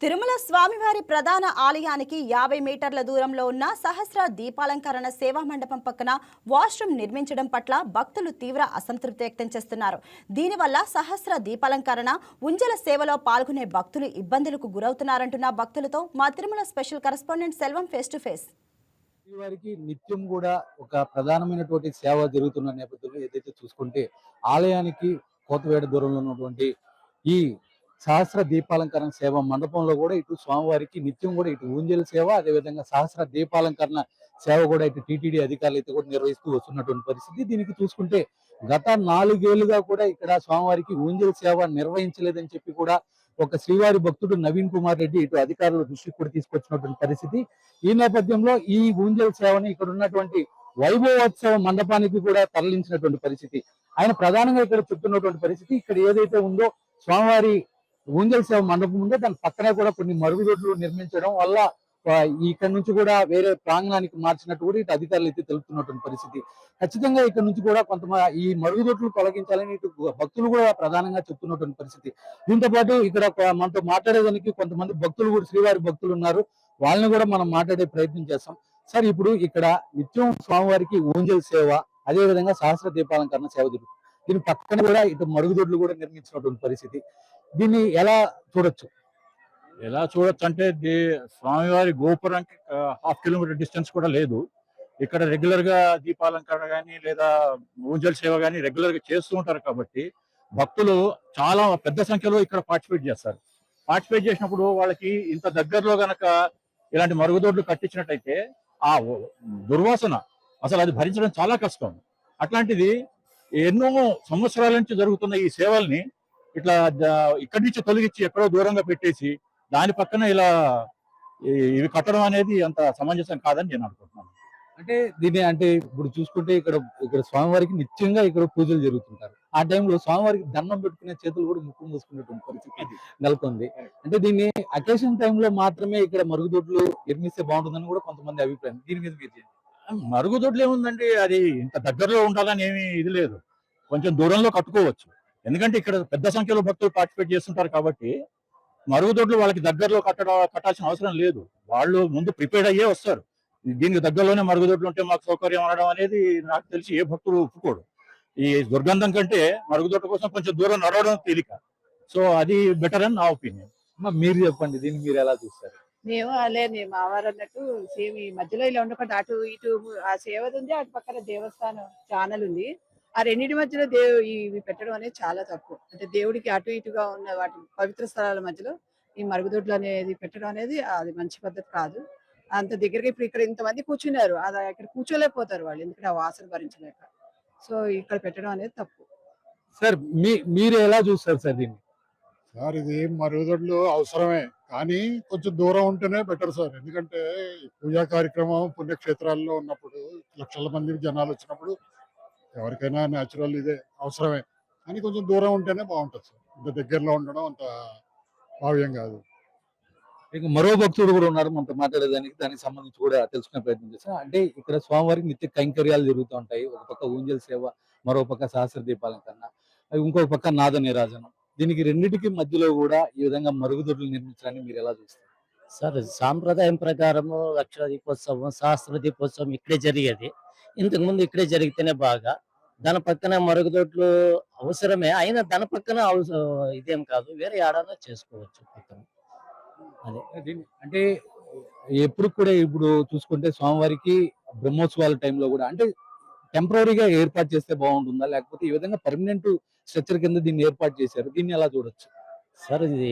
తిరుమల స్వామివారి ప్రధాన ఆలయానికి 50 మీటర్ల దూరంలో ఉన్న సహస్ర దీపాలంకరణ సేవా మండపం పక్కన వాష్రూమ్ నిర్మించడం పట్ల భక్తులు తీవ్ర అసంతృప్తి వ్యక్తం చేస్తున్నారు. దీనివల్ల సహస్ర దీపాలంకరణ ఉంజల సేవలో పాల్గొనే భక్తులు ఇబ్బందులకు గురవుతున్నారంటున్న భక్తులతో మా Tirumala special correspondent Selvam face to face. వారికి నిత్యం కూడా ఒక ప్రధానమైనటువంటి సేవ జరుగుతున్న నేపథ్యంలో ఏదైతే చూసుకుంటే ఆలయానికి కోతవేడ దూరంలో ఉన్నటువంటి ఈ సహస్ర దీపాలంకరణ సేవ మండపంలో కూడా ఇటు స్వామివారికి నిత్యం కూడా ఇటు ఊంజల్ సేవ, అదేవిధంగా సహస్ర దీపాలంకరణ సేవ కూడా ఇటు టీటీడీ అధికారులు అయితే కూడా నిర్వహిస్తూ వస్తున్నటువంటి పరిస్థితి. దీనికి చూసుకుంటే గత 4 ఏళ్లుగా కూడా ఇక్కడ స్వామివారికి ఊంజల్ సేవ నిర్వహించలేదని చెప్పి కూడా ఒక శ్రీవారి భక్తుడు నవీన్ కుమార్ రెడ్డి ఇటు అధికారుల దృష్టికి కూడా తీసుకొచ్చినటువంటి పరిస్థితి. ఈ నేపథ్యంలో ఈ ఊంజల్ సేవని ఇక్కడ ఉన్నటువంటి వైభవోత్సవ మండపానికి కూడా తరలించినటువంటి పరిస్థితి. ఆయన ప్రధానంగా ఇక్కడ చెప్తున్నటువంటి పరిస్థితి, ఇక్కడ ఏదైతే ఉందో స్వామివారి ఊంజల్ సేవ మండపం ఉందో దాని పక్కనే కూడా కొన్ని మరుగుదొడ్లు నిర్మించడం వల్ల ఇక్కడ నుంచి కూడా వేరే ప్రాంగణానికి మార్చినట్టు కూడా ఇటు అధికారులు అయితే తెలుపుతున్నటువంటి పరిస్థితి. ఖచ్చితంగా ఇక్కడ నుంచి కూడా కొంతమంది ఈ మరుగుదొడ్లు తొలగించాలని ఇటు భక్తులు కూడా ప్రధానంగా చెప్తున్నటువంటి పరిస్థితి. దీంతో పాటు ఇక్కడ మనతో మాట్లాడేదానికి కొంతమంది భక్తులు కూడా శ్రీవారి భక్తులు ఉన్నారు. వాళ్ళని కూడా మనం మాట్లాడే ప్రయత్నం చేస్తాం. సార్, ఇప్పుడు ఇక్కడ నిత్యం స్వామివారికి ఊంజల్ సేవ, అదే విధంగా సహస్ర దీపాలంకరణ సేవ జరుగుతుంది. దీని పక్కన కూడా ఇటు మరుగుదొడ్లు కూడా నిర్మించినటువంటి పరిస్థితి. దీన్ని ఎలా చూడొచ్చు అంటే స్వామివారి గోపురానికి 1/2 కిలోమీటర్ డిస్టెన్స్ కూడా లేదు. ఇక్కడ రెగ్యులర్ గా దీపాలంకరణ కానీ లేదా ఊంజల్ సేవ కానీ రెగ్యులర్ గా చేస్తూ ఉంటారు కాబట్టి భక్తులు చాలా పెద్ద సంఖ్యలో ఇక్కడ పార్టిసిపేట్ చేస్తారు. పార్టిసిపేట్ చేసినప్పుడు వాళ్ళకి ఇంత దగ్గరలో గనక ఇలాంటి మరుగుదొడ్లు కట్టించినట్టయితే ఆ దుర్వాసన అసలు అది భరించడం చాలా కష్టం. అట్లాంటిది ఎన్నో సంవత్సరాల నుంచి జరుగుతున్న ఈ సేవల్ని ఇట్లా ఇక్కడి నుంచి తొలగించి ఎక్కడో దూరంగా పెట్టేసి దాని పక్కన ఇలా ఇవి కట్టడం అనేది అంత సమంజసం కాదని నేను అనుకుంటున్నాను. అంటే ఇప్పుడు చూసుకుంటే ఇక్కడ స్వామివారికి నిత్యంగా ఇక్కడ పూజలు జరుగుతుంటారు. ఆ టైంలో స్వామివారికి దండం పెట్టుకునే చేతులు కూడా ముక్కు మూసుకునేటువంటి పరిస్థితి నెలకొంది. అంటే దీన్ని అకేషన్ టైంలో మాత్రమే ఇక్కడ మరుగుదొడ్లు నిర్మిస్తే బాగుంటుందని కూడా కొంతమంది అభిప్రాయం. దీని మీద మీరు మరుగుదొడ్లు ఏముందండి, అది ఇంత దగ్గరలో ఉండాలని ఏమీ ఇది లేదు, కొంచెం దూరంలో కట్టుకోవచ్చు. ఎందుకంటే ఇక్కడ పెద్ద సంఖ్యలో భక్తులు పార్టిసిపేట్ చేస్తుంటారు కాబట్టి మరుగుదొడ్లు వాళ్ళకి దగ్గరలో కట్టాల్సిన అవసరం లేదు. వాళ్ళు ముందు ప్రిపేర్డ్ అయ్యే వస్తారు. దీనికి దగ్గరలోనే మరుగుదొడ్లు ఉంటే మాకు సౌకర్యం అనడం అనేది నాకు తెలిసి ఏ భక్తుడు ఒప్పుకోడు. ఈ దుర్గంధం కంటే మరుగుదొడ్ల కోసం కొంచెం దూరం నడవడం తేలిక. సో అది బెటర్ అని నా ఒపీనియన్. మీరు చెప్పండి, దీన్ని మీరు ఎలా చూస్తారు? మేము మా వారు అన్నట్టు సేమ్ ఈ మధ్యలో ఇలా ఉండకుండా అటు ఇటు ఆ సేవది ఉంది, అటు పక్కన దేవస్థానం ఛానల్ ఉంది. ఆ రెండింటి మధ్యలో ఇవి పెట్టడం అనేది చాలా తప్పు. అంటే దేవుడికి అటు ఇటుగా ఉన్న వాటి పవిత్ర స్థలాల మధ్యలో ఈ మరుగుదొడ్లు అనేది పెట్టడం అనేది అది మంచి పద్ధతి కాదు. అంత దగ్గరగా ఇప్పుడు ఇక్కడ ఇంతమంది కూర్చున్నారు, అది ఇక్కడ కూర్చోలేకపోతారు వాళ్ళు, ఎందుకంటే ఆ వాసన భరించలేక. సో ఇక్కడ పెట్టడం అనేది తప్పు. సార్, మీరు ఎలా చూస్తారు సార్ దీన్ని? సార్, ఇది మరుగుదొడ్లు అవసరమే, కానీ కొంచెం దూరం ఉంటేనే బెటర్ సార్. ఎందుకంటే పూజా కార్యక్రమం పుణ్యక్షేత్రాల్లో ఉన్నప్పుడు లక్షల మంది జనాలు వచ్చినప్పుడు ఎవరికైనా న్యాచురల్ ఇదే అవసరమే, కానీ కొంచెం దూరం ఉంటేనే బాగుంటుంది సార్. ఇంత దగ్గరలో ఉండడం అంత భావ్యం కాదు. ఇక మరో భక్తుడు కూడా ఉన్నారు మనతో మాట్లాడేదానికి, దానికి సంబంధించి కూడా తెలుసుకునే ప్రయత్నం చేస్తాం. అంటే ఇక్కడ స్వామివారికి నిత్య కైంకర్యాలు జరుగుతూ ఉంటాయి. ఒక పక్క ఊంజల్ సేవ, మరో పక్క సహస్ర దీపాలంకరణ, ఇంకొక పక్క నాద నీరాజనం. దీనికి రెండింటికి మధ్యలో కూడా ఈ విధంగా మరుగుదొడ్లు నిర్మించడాన్ని మీరు ఎలా చూస్తారు? సార్, సాంప్రదాయం ప్రకారము లక్ష దీపోత్సవం, సహస్ర దీపోత్సవం ఇక్కడే జరిగేది. ఇంతకు ముందు ఇక్కడే జరిగితేనే బాగా. దాని పక్కన మరుగుదొడ్లు అవసరమే, అయినా దాని పక్కన ఇదేం కాదు, వేరే ఏడాది చేసుకోవచ్చు పక్కన. అదే అంటే ఎప్పుడు కూడా ఇప్పుడు చూసుకుంటే స్వామివారికి బ్రహ్మోత్సవాల టైంలో కూడా అంటే టెంపరీగా ఏర్పాటు చేస్తే బాగుంటుందా, లేకపోతే ఈ విధంగా పర్మనెంట్ స్ట్రక్చర్ కింద దీన్ని ఏర్పాటు చేశారు, దీన్ని ఎలా చూడొచ్చు? సార్, ఇది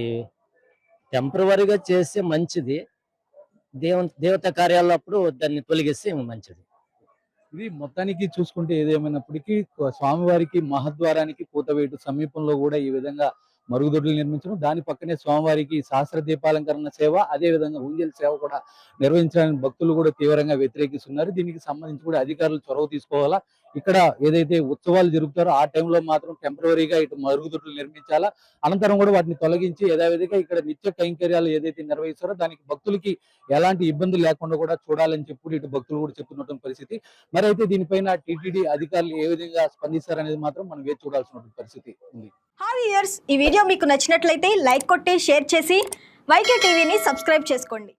టెంపరీగా చేస్తే మంచిది, దేవత కార్యాలప్పుడు దాన్ని తొలగిస్తే మంచిది. ఇది మొత్తానికి చూసుకుంటే ఏదేమైనప్పటికీ స్వామివారికి మహద్వారానికి కూతవేటు సమీపంలో కూడా ఈ విధంగా మరుగుదొడ్లు నిర్మించడం, దాని పక్కనే స్వామివారికి సహస్ర దీపాలంకరణ సేవ, అదే విధంగా ఊంజల్ సేవ కూడా నిర్వహించడానికి భక్తులు కూడా తీవ్రంగా వ్యతిరేకిస్తున్నారు. దీనికి సంబంధించి కూడా అధికారులు చొరవ తీసుకోవాలా. ఇక్కడ ఏదైతే ఉత్సవాలు జరుగుతారో ఆ టైంలో మాత్రం టెంపరీగా ఇటు మరుగుదొడ్లు నిర్మించాలా, అనంతరం కూడా వాటిని తొలగించి యథావిధిగా ఇక్కడ నిత్య కైంకర్యాలు ఏదైతే నిర్వహిస్తారో దానికి భక్తులకి ఎలాంటి ఇబ్బంది లేకుండా కూడా చూడాలని చెప్పి ఇటు భక్తులు కూడా చెప్తున్నటువంటి పరిస్థితి. మరి అయితే దీనిపైన టీటీడీ అధికారులు ఏ విధంగా స్పందిస్తారనేది మాత్రం మనం వేచి చూడాల్సిన పరిస్థితి ఉంది. హాయ్ వ్యూయర్స్, ఈ వీడియో మీకు నచ్చినట్లయితే లైక్ కొట్టి షేర్ చేసి వైకే టీవీని సబ్స్క్రైబ్ చేసుకోండి.